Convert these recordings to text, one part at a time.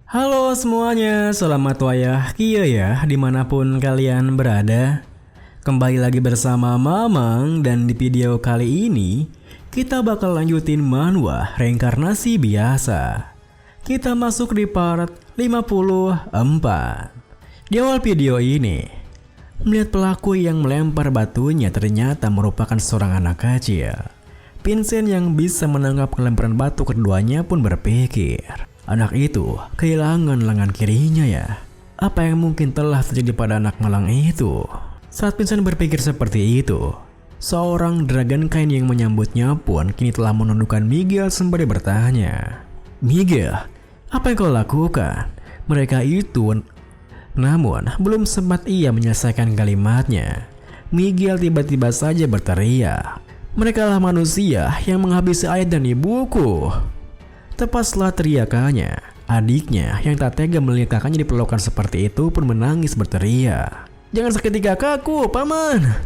Halo semuanya, selamat wayah kia ya dimanapun kalian berada. Kembali lagi bersama Mamang dan di video kali ini kita bakal lanjutin manhwa reinkarnasi biasa. Kita masuk di part 54. Di awal video ini, melihat pelaku yang melempar batunya ternyata merupakan seorang anak kecil. Vincent yang bisa menangkap lemparan batu keduanya pun berpikir, anak itu kehilangan lengan kirinya ya. Apa yang mungkin telah terjadi pada anak malang itu? Saat Vincent berpikir seperti itu, seorang dragon kain yang menyambutnya pun kini telah menundukkan Miguel sembari bertanya, "Miguel, apa yang kau lakukan?" Mereka itu. Namun belum sempat ia menyelesaikan kalimatnya, Miguel tiba-tiba saja berteriak, "Merekalah manusia yang menghabisi ayah dan ibuku." Tepat setelah teriakannya, adiknya yang tak tega melihat kakaknya diperlakukan seperti itu pun menangis berteriak, "Jangan sakiti kakakku, paman!"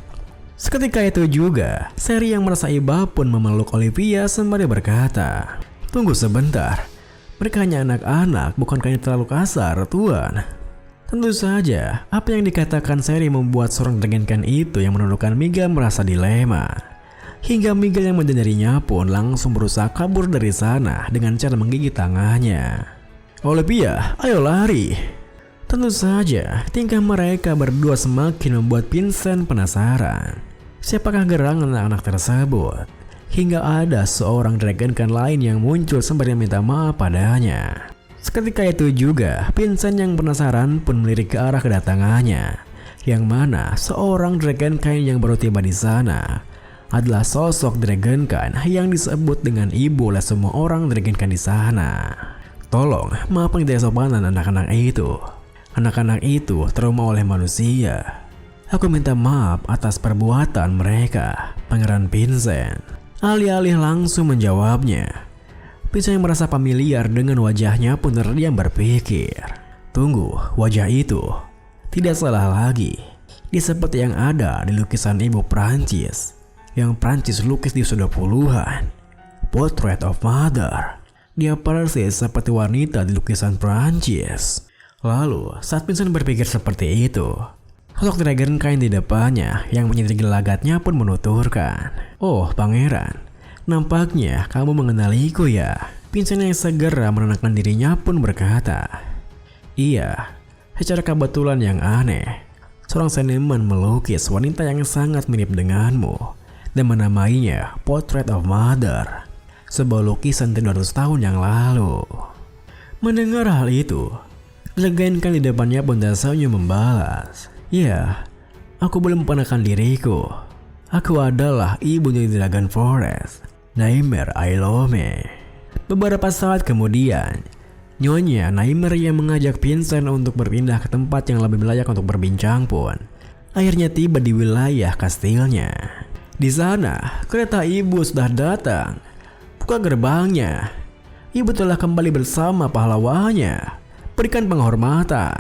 Seketika itu juga, Sherry yang merasa iba pun memeluk Olivia sembari berkata, "Tunggu sebentar, mereka hanya anak-anak, bukankah ini terlalu kasar, Tuan?" Tentu saja, apa yang dikatakan Sherry membuat seorang dragon kain itu yang menundukkan Miguel merasa dilema. Hingga Miguel yang menyadarinya pun langsung berusaha kabur dari sana dengan cara menggigit tangannya. "Olivia, ayo lari!" Tentu saja, tingkah mereka berdua semakin membuat Vincent penasaran. Siapakah gerangan anak-anak tersebut? Hingga ada seorang dragon kain lain yang muncul sembari meminta maaf padanya. Seketika itu juga, Vincent yang penasaran pun melirik ke arah kedatangannya, yang mana seorang dragon kain yang baru tiba di sana adalah sosok dragon kain yang disebut dengan ibu oleh semua orang dragon kain di sana. "Tolong, maafkan ketidaksopanan anak-anak itu. Anak-anak itu trauma oleh manusia. Aku minta maaf atas perbuatan mereka, Pangeran Vincent." Alih-alih langsung menjawabnya, Vincent yang merasa familiar dengan wajahnya pun terdiam berpikir, "Tunggu, wajah itu tidak salah lagi. Dia seperti yang ada di lukisan ibu Prancis yang Prancis lukis di sudah puluhan. Portrait of Mother. Dia persis seperti wanita di lukisan Prancis." Lalu saat Vincent berpikir seperti itu, sosok dragon kain di depannya yang menjadi gelagatnya pun menuturkan, "Oh pangeran, nampaknya kamu mengenaliku ya." Vincent yang segera menenangkan dirinya pun berkata, "Iya, secara kebetulan yang aneh, seorang seniman melukis wanita yang sangat mirip denganmu dan menamainya Portrait of Mother, sebuah lukisan 200 tahun yang lalu." Mendengar hal itu, dragon kan di depannya pun tersenyum membalas, "Ya, aku boleh memperkenalkan diriku. Aku adalah ibu dari Dragon Forest, Nightmare Ailome." Beberapa saat kemudian, Nyonya Nightmare yang mengajak Vincent untuk berpindah ke tempat yang lebih layak untuk berbincang pun akhirnya tiba di wilayah kastilnya. Di sana, kereta ibu sudah datang. "Buka gerbangnya. Ibu telah kembali bersama pahlawannya. Berikan penghormatan."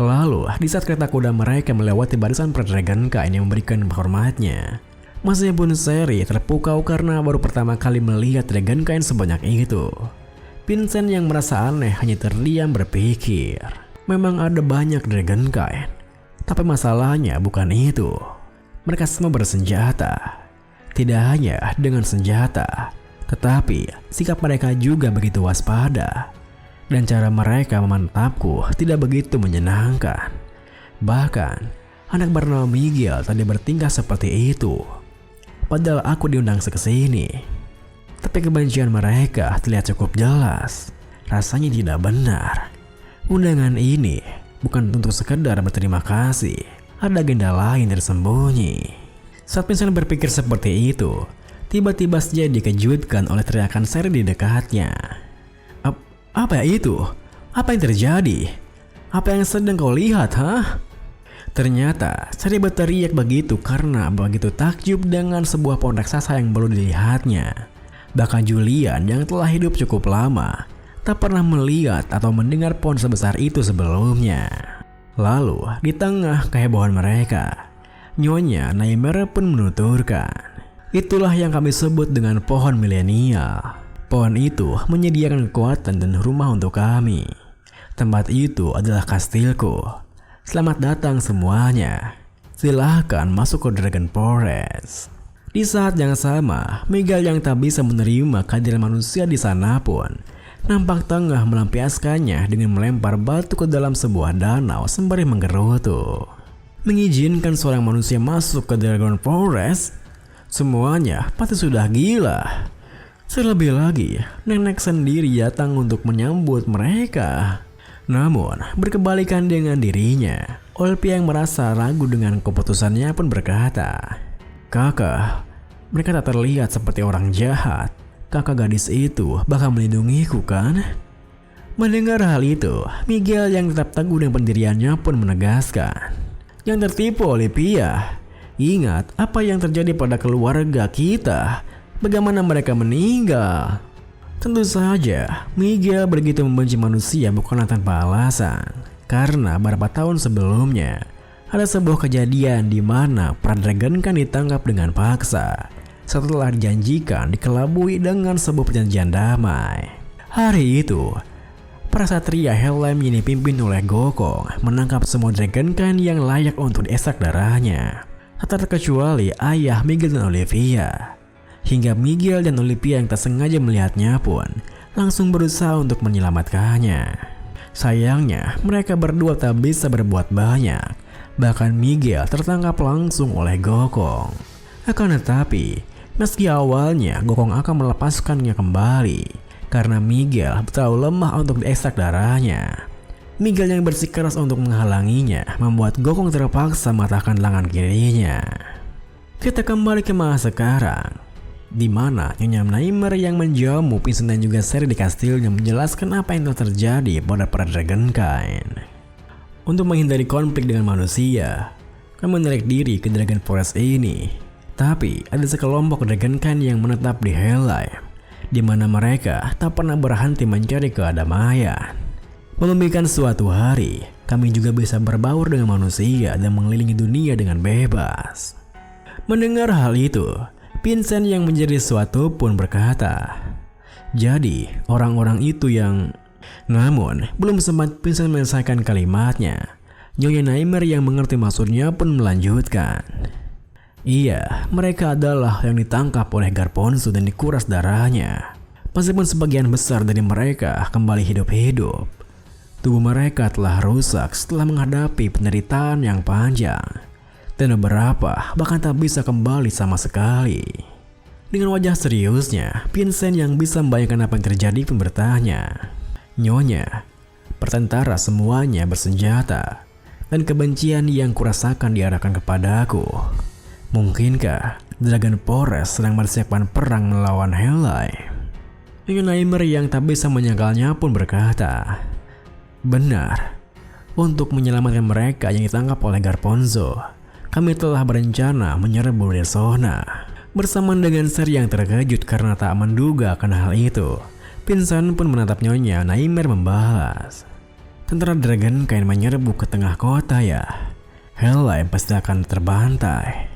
Lalu, di saat kereta kuda mereka melewati barisan para dragon kain yang memberikan hormatnya, meskipun Sherry terpukau karena baru pertama kali melihat dragon kain sebanyak itu. Vincent yang merasa aneh hanya terdiam berpikir, memang ada banyak dragon kain, tapi masalahnya bukan itu. Mereka semua bersenjata. Tidak hanya dengan senjata, tetapi sikap mereka juga begitu waspada. Dan cara mereka memantapku tidak begitu menyenangkan. Bahkan, anak bernama Miguel tadi bertingkah seperti itu. Padahal aku diundang ke sini. Tapi kebencian mereka terlihat cukup jelas. Rasanya tidak benar. Undangan ini bukan untuk sekedar berterima kasih. Ada agenda lain tersembunyi. Saat Vincent berpikir seperti itu, tiba-tiba saja dikejutkan oleh teriakan Sherry di dekatnya. "Apa itu? Apa yang terjadi? Apa yang sedang kau lihat, hah?" Ternyata Sherry berteriak begitu karena begitu takjub dengan sebuah pohon raksasa yang baru dilihatnya. Bahkan Julian yang telah hidup cukup lama tak pernah melihat atau mendengar pohon sebesar itu sebelumnya. Lalu di tengah kehebohan mereka, Nyonya Nightmare pun menuturkan, "Itulah yang kami sebut dengan pohon milenial. Pohon itu menyediakan kekuatan dan rumah untuk kami. Tempat itu adalah kastilku. Selamat datang semuanya. Silahkan masuk ke Dragon Forest. Di saat yang sama, Miguel yang tak bisa menerima kehadiran manusia di sana pun nampak tengah melampiaskannya dengan melempar batu ke dalam sebuah danau sembari menggerutu. Mengizinkan seorang manusia masuk ke Dragon Forest? Semuanya pasti sudah gila. Terlebih lagi, nenek sendiri datang untuk menyambut mereka. Namun, berkebalikan dengan dirinya, Olivia yang merasa ragu dengan keputusannya pun berkata, "Kakak, mereka tak terlihat seperti orang jahat. Kakak gadis itu bakal melindungiku kan?" Mendengar hal itu, Miguel yang tetap teguh dengan pendiriannya pun menegaskan, "Yang tertipu Olivia. Ingat apa yang terjadi pada keluarga kita. Bagaimana mereka meninggal." Tentu saja, Miguel begitu membenci manusia bukanlah tanpa alasan. Karena beberapa tahun sebelumnya, ada sebuah kejadian di mana para dragon kan ditangkap dengan paksa setelah dijanjikan dikelabui dengan sebuah perjanjian damai. Hari itu, para satria Helheim yang dipimpin oleh Gokong menangkap semua dragon kan yang layak untuk diisak darahnya. Tak terkecuali ayah Miguel dan Olivia. Hingga Miguel dan Olivia yang tak sengaja melihatnya pun langsung berusaha untuk menyelamatkannya. Sayangnya mereka berdua tak bisa berbuat banyak. Bahkan Miguel tertangkap langsung oleh Gokong. Akan tetapi, meski awalnya Gokong akan melepaskannya kembali karena Miguel terlalu lemah untuk diekstrak darahnya. Miguel yang bersikeras untuk menghalanginya membuat Gokong terpaksa mematahkan lengan kirinya. Kita kembali ke masa sekarang, di mana Nyonya Naimer yang menjamu Vincent dan juga Sherry di kastilnya menjelaskan apa yang telah terjadi pada para Dragonkind. Untuk menghindari konflik dengan manusia, kami menarik diri ke Dragon Forest ini. Tapi ada sekelompok Dragonkind yang menetap di Helheim, di mana mereka tak pernah berhenti mencari kedamaian. Memimpikan suatu hari, kami juga bisa berbaur dengan manusia dan mengelilingi dunia dengan bebas. Mendengar hal itu, Vincent yang menjadi sesuatu pun berkata, "Jadi orang-orang itu yang..." Namun belum sempat Vincent menyelesaikan kalimatnya, Nyonya Naimer yang mengerti maksudnya pun melanjutkan, "Iya, mereka adalah yang ditangkap oleh Garponzo dan dikuras darahnya. Meskipun sebagian besar dari mereka kembali hidup-hidup, tubuh mereka telah rusak setelah menghadapi penderitaan yang panjang. Dan beberapa bahkan tak bisa kembali sama sekali." Dengan wajah seriusnya, Vincent yang bisa membayangkan apa yang terjadi pun bertanya, "Nyonya, pertentara semuanya bersenjata, dan kebencian yang kurasakan diarahkan kepadaku. Mungkinkah Dragon Forest sedang bersiapkan perang melawan Helheim?" Nyonya Naimer yang tak bisa menyangkalnya pun berkata, "Benar, untuk menyelamatkan mereka yang ditangkap oleh Garponzo, kami telah berencana menyerbu Resona." Bersamaan dengan Sherry yang terkejut karena tak menduga akan hal itu, Vincent pun menatap Nyonya Naimer membalas, "Tentara Dragonkind menyerbu ke tengah kota ya. Helheim pasti akan terbantai.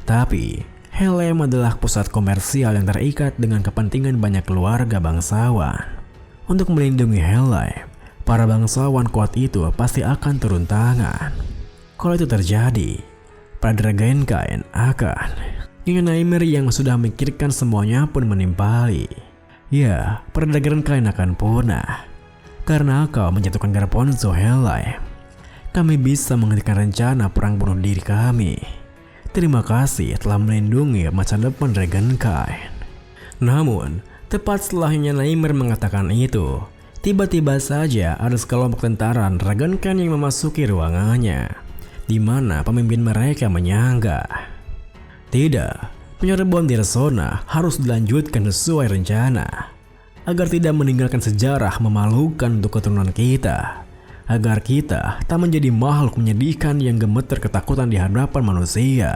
Tapi Helheim adalah pusat komersial yang terikat dengan kepentingan banyak keluarga bangsawan. Untuk melindungi Helheim, para bangsawan kuat itu pasti akan turun tangan. Kalau itu terjadi, para Dragonkind akan..." Nyonya Naimer yang sudah memikirkan semuanya pun menimpali, "Ya, para Dragonkind akan punah. Karena kau menjatuhkan Garponzo Helheim, kami bisa menghentikan rencana perang bunuh diri kami. Terima kasih telah melindungi masa depan Dragonkind." Namun, tepat setelah Nyonya Naimer mengatakan itu, tiba-tiba saja ada sekelompok tentara Dragonkind yang memasuki ruangannya, di mana pemimpin mereka menyangka, "Tidak, penyerbuan di Resona harus dilanjutkan sesuai rencana, agar tidak meninggalkan sejarah memalukan untuk keturunan kita, agar kita tak menjadi makhluk menyedihkan yang gemeter ketakutan di hadapan manusia.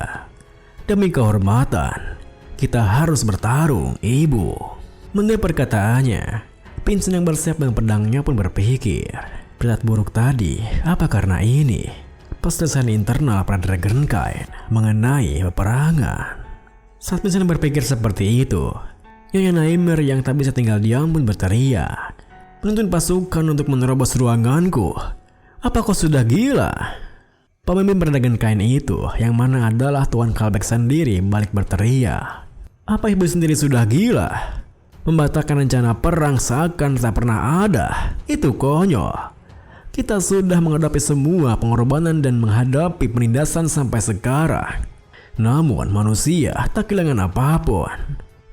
Demi kehormatan, kita harus bertarung, Ibu." Mendengar perkataannya, Vincent yang bersiap dengan pedangnya pun berpikir, "Berita buruk tadi, apa karena ini perselisihan internal para Dragonkind mengenai peperangan?" Saat Vincent berpikir seperti itu, Nyonya Naimer yang tak bisa tinggal diam pun berteriak, menuntun pasukan untuk menerobos ruanganku. Apa kau sudah gila? Pemimpin pedagang kain itu, yang mana adalah Tuan Kalbeck sendiri, balik berteriak. Apa ibu sendiri sudah gila? Membatalkan rencana perang seakan tak pernah ada. Itu konyol. Kita sudah menghadapi semua pengorbanan dan menghadapi penindasan sampai sekarang. Namun manusia tak kehilangan apapun.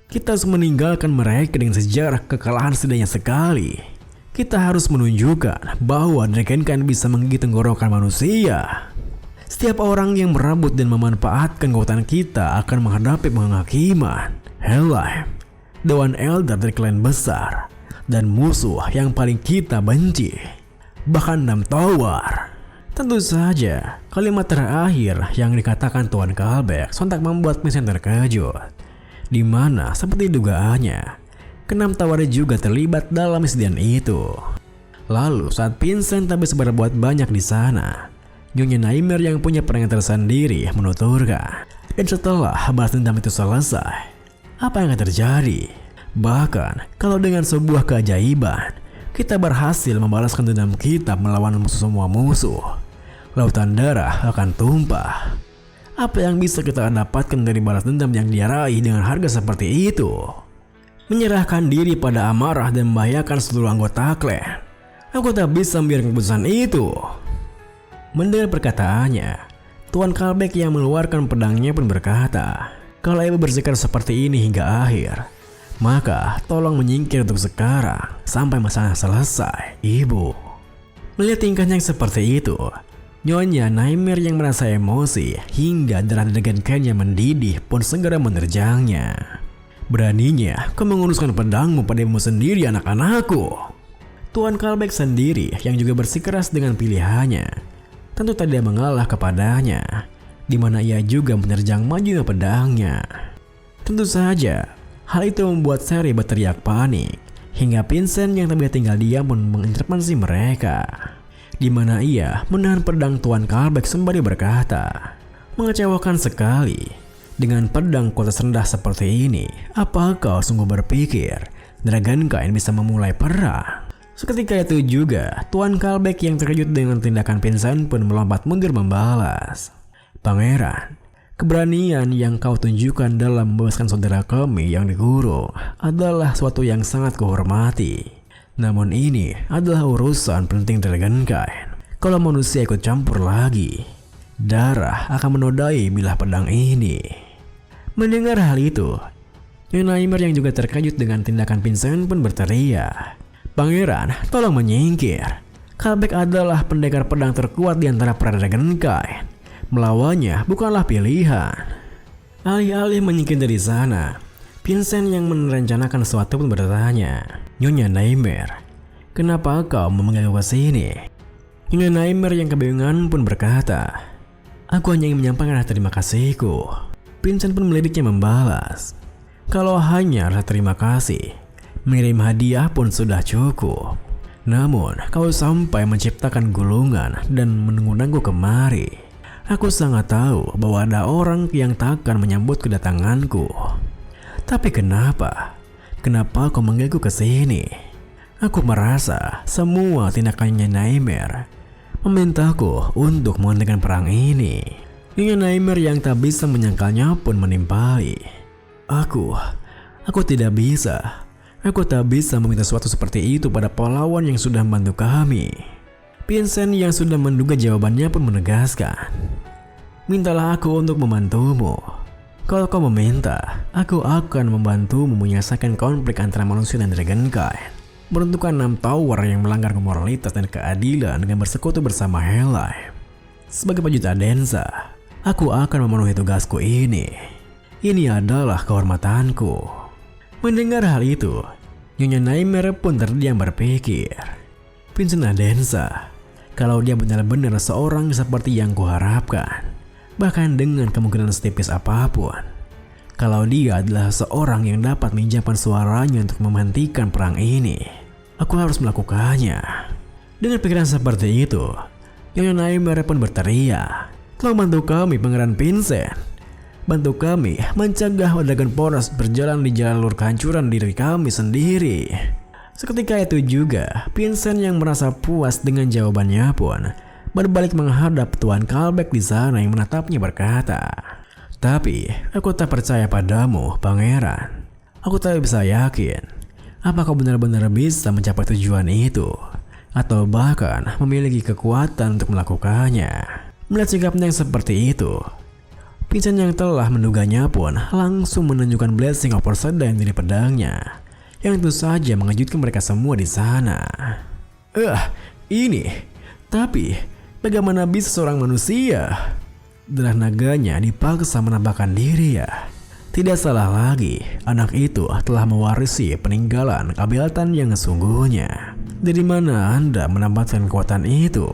Kita harus meninggalkan mereka dengan sejarah kekalahan setidaknya sekali. Kita harus menunjukkan bahwa dragon kain bisa menggigit tenggorokan manusia. Setiap orang yang merabut dan memanfaatkan kekuatan kita akan menghadapi penghakiman. Helheim, Dewan Elder dari klan besar, dan musuh yang paling kita benci. Bahkan 6 tower. Tentu saja, kalimat terakhir yang dikatakan Tuan Kalbeck sontak membuat Vincent terkejut. Di mana seperti dugaannya, ke-6 tower juga terlibat dalam insiden itu. Lalu saat Vincent tak bisa berbuat banyak di sana, Nyonya Naimer yang punya perangai tersendiri menuturkan. Dan setelah balas dendam itu selesai, apa yang akan terjadi? Bahkan kalau dengan sebuah keajaiban, kita berhasil membalaskan dendam kita melawan semua musuh, lautan darah akan tumpah. Apa yang bisa kita dapatkan dari balas dendam yang dia raih dengan harga seperti itu? Menyerahkan diri pada amarah dan membahayakan seluruh anggota klan. Aku tak bisa membiarkan keputusan itu. Mendengar perkataannya, Tuan Kalbeck yang mengeluarkan pedangnya pun berkata, kalau ibu bersikap seperti ini hingga akhir, maka tolong menyingkir untuk sekarang sampai masalah selesai, ibu. Melihat tingkahnya yang seperti itu, Nyonya Naimer yang merasa emosi hingga darah dragon kainnya mendidih pun segera menerjangnya. Beraninya kau menguruskan pedangmu padamu sendiri, anak-anakku. Tuan Kalbeck sendiri yang juga bersikeras dengan pilihannya, tentu tidak mengalah kepadanya, di mana ia juga menerjang majunya pedangnya. Tentu saja, hal itu membuat Sherry berteriak panik, hingga Vincent yang tak bisa tinggal diam pun mengintervensi mereka. Di mana ia menahan pedang Tuan Kalbeck sembari berkata, mengecewakan sekali. Dengan pedang kualitas rendah seperti ini, apa kau sungguh berpikir dragon kain bisa memulai perang? Seketika itu juga, Tuan Kalbeck yang terkejut dengan tindakan Vincent pun melompat mundur membalas. Pangeran, keberanian yang kau tunjukkan dalam membebaskan saudara kami yang dikurung adalah suatu yang sangat kuhormati. Namun ini adalah urusan penting dragon kain. Kalau manusia ikut campur lagi, darah akan menodai bilah pedang ini. Mendengar hal itu, Nyonya Naimer yang juga terkejut dengan tindakan Vincent pun berteriak, Pangeran, tolong menyingkir. Kalbeck adalah pendekar pedang terkuat di antara para dragon kain. Melawannya bukanlah pilihan. Alih-alih menyingkir dari sana, Vincent yang merencanakan sesuatu pun bertanya, Nyonya Naimer, kenapa kau memanggil ke sini? Nyonya Naimer yang kebingungan pun berkata, aku hanya ingin menyampaikan terima kasihku. Vincent pun melidiknya membalas, kalau hanya rasa terima kasih, mengirim hadiah pun sudah cukup. Namun kau sampai menciptakan gulungan dan menunggu kemari. Aku sangat tahu bahwa ada orang yang takkan menyambut kedatanganku. Tapi kenapa kau memanggilku ke sini? Aku merasa semua tindakannya Naimer memintaku untuk menghentikan perang ini. Nyonya Naimer yang tak bisa menyangkalnya pun menimpali. Aku tidak bisa. Aku tak bisa meminta sesuatu seperti itu pada pahlawan yang sudah membantu kami. Vincent yang sudah menduga jawabannya pun menegaskan, mintalah aku untuk membantumu. Kalau kau meminta, aku akan membantumu menyelesaikan konflik antara manusia dan dragon kain. Menentukan 6 tower yang melanggar moralitas dan keadilan dengan bersekutu bersama Helheim. Sebagai prajurit Adenza, aku akan memenuhi tugasku ini. Ini adalah kehormatanku. Mendengar hal itu, Nyonya Naimer pun terdiam berpikir, Vincent Adenza, kalau dia benar-benar seorang seperti yang kuharapkan, bahkan dengan kemungkinan setipis apapun, kalau dia adalah seorang yang dapat menjamkan suaranya untuk menghentikan perang ini, aku harus melakukannya. Dengan pikiran seperti itu, Nyonya Naimer pun berteriak, tolong bantu kami Pangeran Vincent. Bantu kami mencegah dragon poros berjalan di jalur kehancuran diri kami sendiri. Seketika itu juga, Vincent yang merasa puas dengan jawabannya pun berbalik menghadap Tuan Kalbeck di sana yang menatapnya berkata, "Tapi aku tak percaya padamu, pangeran. Aku tak bisa yakin apakah benar-benar bisa mencapai tujuan itu, atau bahkan memiliki kekuatan untuk melakukannya." Melihat sikapnya yang seperti itu, Vincent yang telah menduganya pun langsung menunjukkan Blessing of Perseda yang dari pedangnya, yang tentu saja mengejutkan mereka semua di sana. Ini, tapi bagaimana bisa seorang manusia? Darah naganya dipaksa menambahkan diri ya. Tidak salah lagi, anak itu telah mewarisi peninggalan Kabialtan yang sesungguhnya. Dari mana Anda mendapatkan kekuatan itu?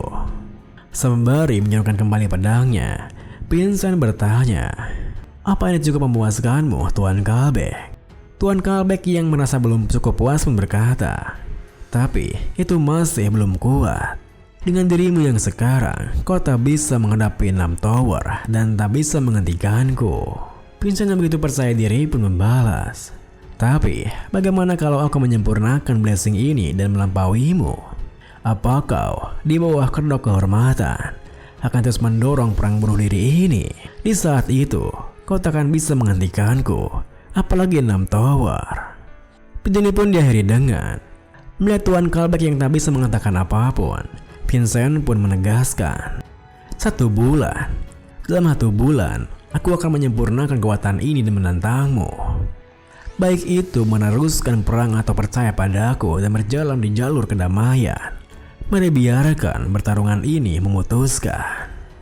Sembari menyorongkan kembali pedangnya, Vincent bertanya, "Apa ini cukup memuaskanmu, Tuan Kalbeck?" Tuan Kalbeck yang merasa belum cukup puas pun berkata, "Tapi itu masih belum kuat. Dengan dirimu yang sekarang, kau tak bisa menghadapi 6 tower dan tak bisa menghentikanku." Vincent yang begitu percaya diri pun membalas, "Tapi bagaimana kalau aku menyempurnakan blessing ini dan melampauimu? Apa kau di bawah kedok kehormatan akan terus mendorong perang bunuh diri ini? Di saat itu, kau takkan bisa menghentikanku, apalagi 6 tower." Video ini pun diakhiri dengan melihat Tuan Kalbeck yang tak bisa mengatakan apapun. Vincent pun menegaskan, "1 bulan. Dalam 1 bulan, aku akan menyempurnakan kekuatan ini dan menantangmu. Baik itu meneruskan perang atau percaya padaku dan berjalan di jalur kedamaian. Mari biarkan pertarungan ini memutuskan."